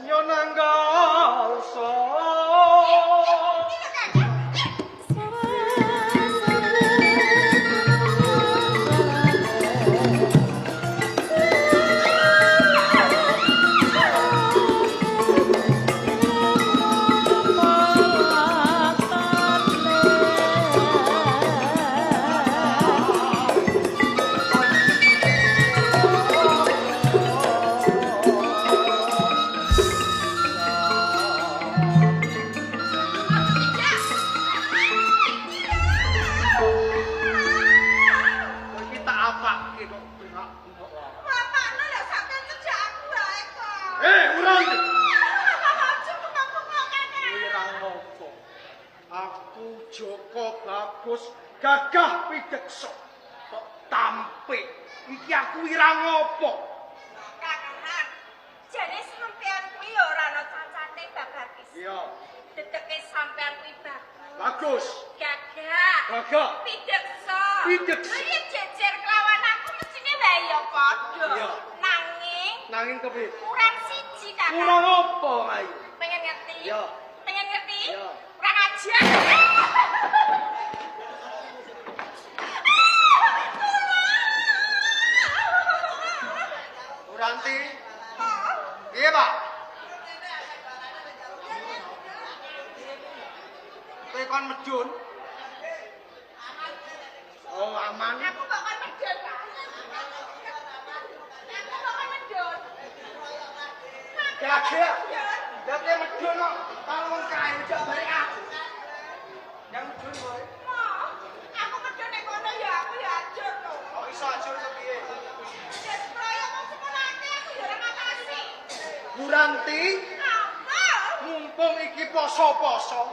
nyonanggalso gagah pideksa kok tampik iki aku ira ngopo Kakang jane sampean kuwi ora ana cancane babakis iya dedeke sampean kuwi bagus gagah pideksa iki jejer kelawan aku mestine wae ya padha nanging kepiye kurang siji Kakang kurang apa ae pengen ngerti iya kurang ajar Ranti. Iya, Pak. Kowe kon medun. Oh, aman. Aku kok kon medun, Pak. Aku kok kon medun. Gagah. Dadi medun kok kalau wong kae jak barek aku. Yang medun kowe. Aku medun nek kono ya aku ya ajur to. Kok iso ajur kepiye? Buranti, mumpung iki poso-poso,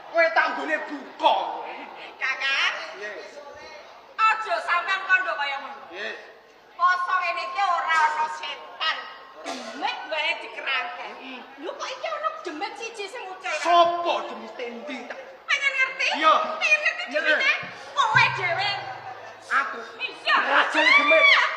kowe tanggone buka. Kakak, Yes. aja sampean kandha kaya ngono. Yes. Poso ngene iki ora ana setan. Demit wae dikerangke. Lho kok iki ana demit siji sing ucul. Sopo demit endi ta? Pengen ngerti? Iya. Pengen ngerti demite? Kowe dhewe. Aku. Iya. Raja demit.